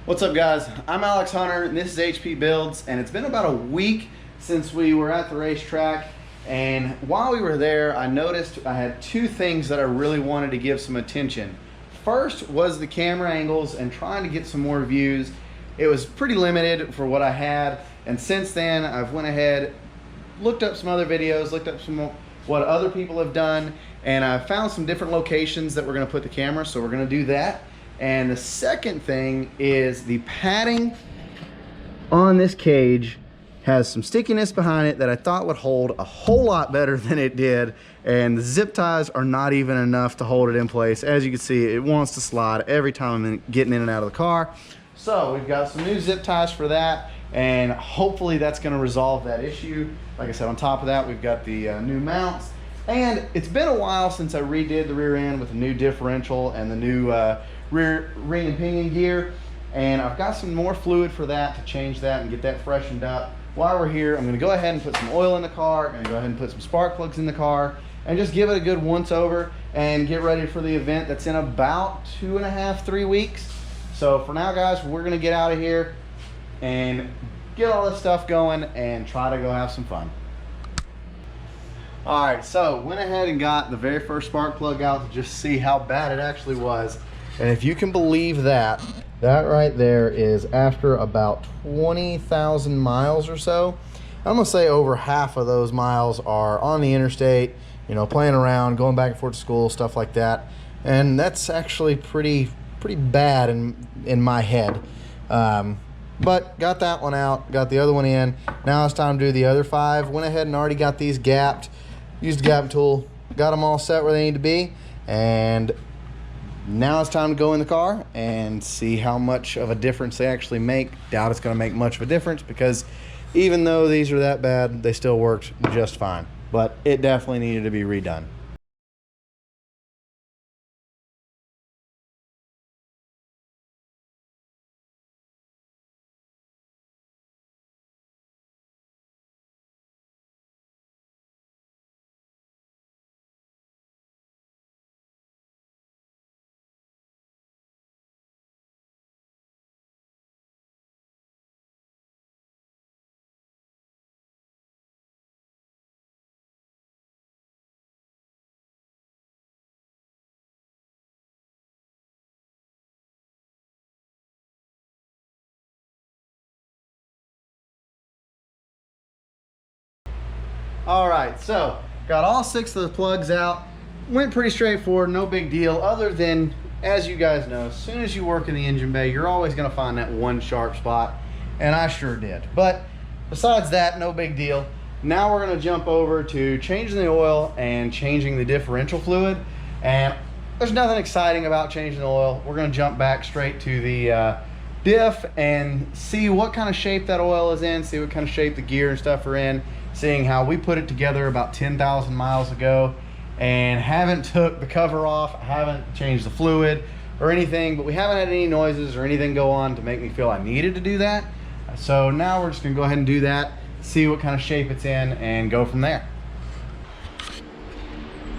What's up, guys? I'm Alex Hunter and this is HP Builds, and it's been about a week since we were at the racetrack, and while we were there I noticed I had two things that I really wanted to give some attention. First was the camera angles and trying to get some more views. It was pretty limited for what I had, and since then I've went ahead, looked up some other videos, looked up some what other people have done, and I found some different locations that we're going to put the camera, so we're going to do that. And the second thing is the padding on this cage has some stickiness behind it that I thought would hold a whole lot better than it did, and the zip ties are not even enough to hold it in place. As you can see, it wants to slide every time I'm getting in and out of the car. So we've got some new zip ties for that, and hopefully that's going to resolve that issue. Like I said, on top of that, we've got the new mounts, and it's been a while since I redid the rear end with the new differential and the new rear ring and pinion gear, and I've got some more fluid for that to change that and get that freshened up. While we're here, I'm going to go ahead and put some oil in the car. I'm going to go ahead and put some spark plugs in the car and just give it a good once over and get ready for the event that's in about 2.5–3 weeks. So for now, guys, we're going to get out of here and get all this stuff going and try to go have some fun. All right, so went ahead and got the very first spark plug out to just see how bad it actually was. And if you can believe that, that right there is after about 20,000 miles or so. I'm gonna say over half of those miles are on the interstate, you know, playing around, going back and forth to school, stuff like that. And that's actually pretty bad in my head. But got that one out, got the other one in. Now it's time to do the other 5. Went ahead and already got these gapped, used the gapping tool, got them all set where they need to be, and now it's time to go in the car and see how much of a difference they actually make. Doubt it's going to make much of a difference, because even though these are that bad, they still worked just fine. But it definitely needed to be redone. All right, so got all 6 of the plugs out. Went pretty straightforward, no big deal, other than, as you guys know, as soon as you work in the engine bay, you're always gonna find that one sharp spot, and I sure did. But besides that, no big deal. Now we're gonna jump over to changing the oil and changing the differential fluid, and there's nothing exciting about changing the oil. We're gonna jump back straight to the diff and see what kind of shape that oil is in, see what kind of shape the gear and stuff are in, seeing how we put it together about 10,000 miles ago and haven't took the cover off, haven't changed the fluid or anything, but we haven't had any noises or anything go on to make me feel I needed to do that. So now we're just gonna go ahead and do that, see what kind of shape it's in, and go from there.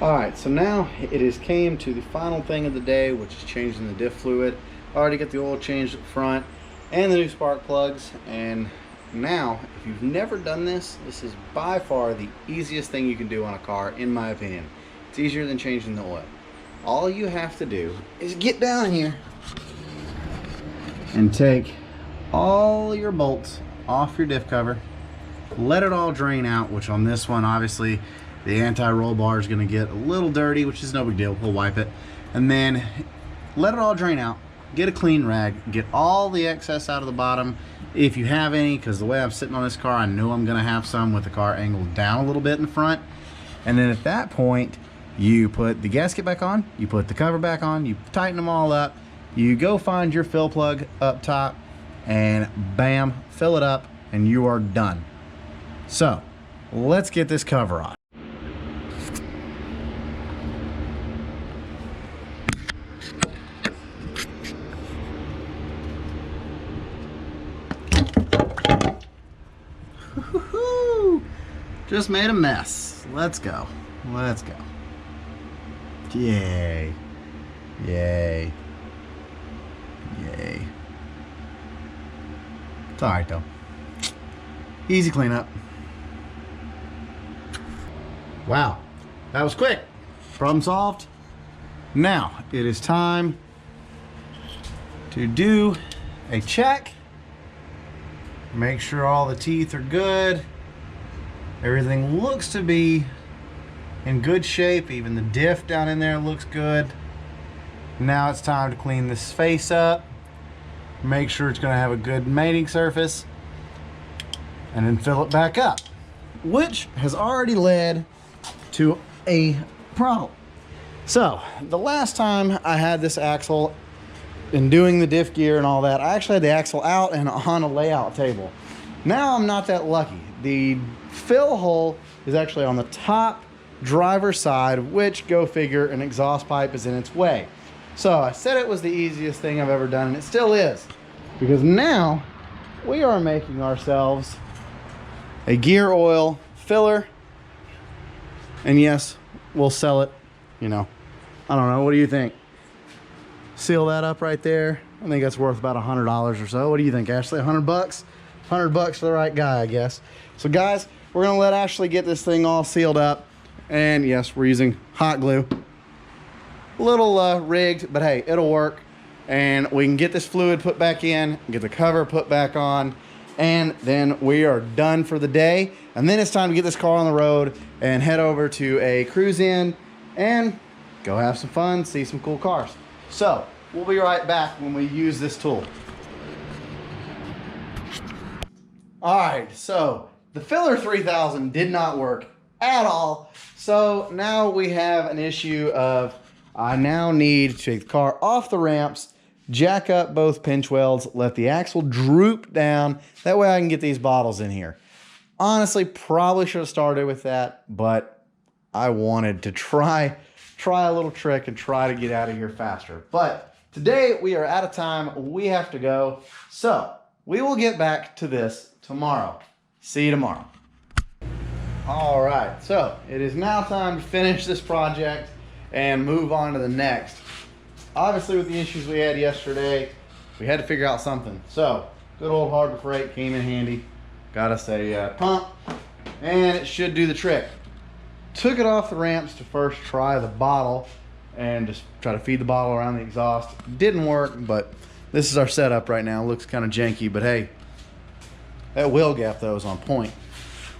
All right, so now it has came to the final thing of the day, which is changing the diff fluid. I already got the oil changed up front and the new spark plugs, and now if you've never done this, this is by far the easiest thing you can do on a car, in my opinion. It's easier than changing the oil. All you have to do is get down here and take all your bolts off your diff cover, let it all drain out, which on this one obviously the anti-roll bar is going to get a little dirty, which is no big deal, we'll wipe it, and then let it all drain out. Get a clean rag, get all the excess out of the bottom if you have any, because the way I'm sitting on this car, I know I'm going to have some with the car angled down a little bit in the front. And then at that point, you put the gasket back on, you put the cover back on, you tighten them all up, you go find your fill plug up top, and bam, fill it up, and you are done. So let's get this cover on. Just made a mess. Let's go. Let's go. Yay. Yay. Yay. It's all right though. Easy cleanup. Wow, that was quick. Problem solved. Now it is time to do a check. Make sure all the teeth are good. Everything looks to be in good shape. Even the diff down in there looks good. Now it's time to clean this face up. Make sure it's going to have a good mating surface. And then fill it back up. Which has already led to a problem. So, the last time I had this axle and doing the diff gear and all that, I actually had the axle out and on a layout table. Now I'm not that lucky. The fill hole is actually on the top driver's side, which, go figure, an exhaust pipe is in its way. So I said it was the easiest thing I've ever done, and it still is. Because now we are making ourselves a gear oil filler. And yes, we'll sell it, you know. I don't know, what do you think? Seal that up right there. I think that's worth about $100 or so. What do you think, Ashley? 100 bucks? 100 bucks for the right guy, I guess. So guys, we're gonna let Ashley get this thing all sealed up. And yes, we're using hot glue. A little rigged, but hey, it'll work. And we can get this fluid put back in, get the cover put back on, and then we are done for the day. And then it's time to get this car on the road and head over to a cruise in and go have some fun, see some cool cars. So we'll be right back when we use this tool. All right, so the filler 3000 did not work at all. So now we have an issue of I now need to take the car off the ramps, jack up both pinch welds, let the axle droop down. That way I can get these bottles in here. Honestly, probably should have started with that, but I wanted to try a little trick and try to get out of here faster. But today we are out of time. We have to go. So we will get back to this tomorrow. See you tomorrow. All right, so it is now time to finish this project and move on to the next. Obviously, with the issues we had yesterday, we had to figure out something. So good old Harbor Freight came in handy. Got us a pump, and it should do the trick. Took it off the ramps to first try the bottle and just try to feed the bottle around the exhaust. Didn't work, but this is our setup right now. Looks kind of janky, but hey, that wheel gap though is on point.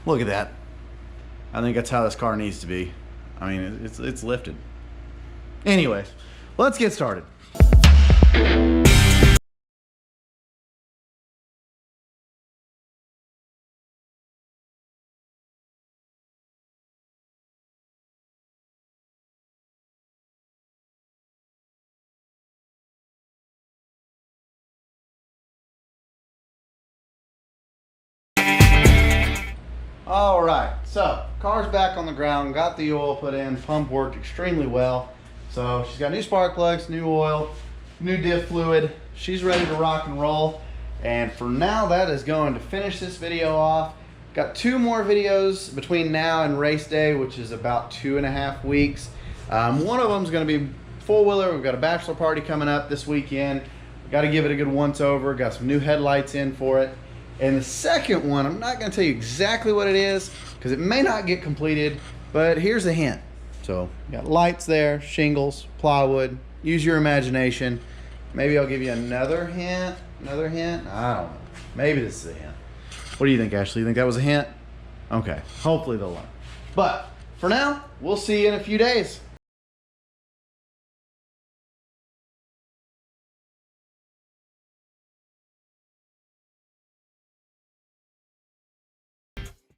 Look at that. I think that's how this car needs to be. I mean, it's lifted. Anyways, let's get started. All right, so car's back on the ground, got the oil put in, pump worked extremely well. So she's got new spark plugs, new oil, new diff fluid. She's ready to rock and roll. And for now, that is going to finish this video off. Got 2 more videos between now and race day, which is about 2.5 weeks. One of them is going to be four-wheeler. We've got a bachelor party coming up this weekend. Got to give it a good once over. Got some new headlights in for it. And the second one, I'm not going to tell you exactly what it is because it may not get completed, but here's a hint. So you got lights there, shingles, plywood. Use your imagination. Maybe I'll give you another hint. Another hint? I don't know. Maybe this is a hint. What do you think, Ashley? You think that was a hint? Okay. Hopefully they'll learn. But for now, we'll see you in a few days.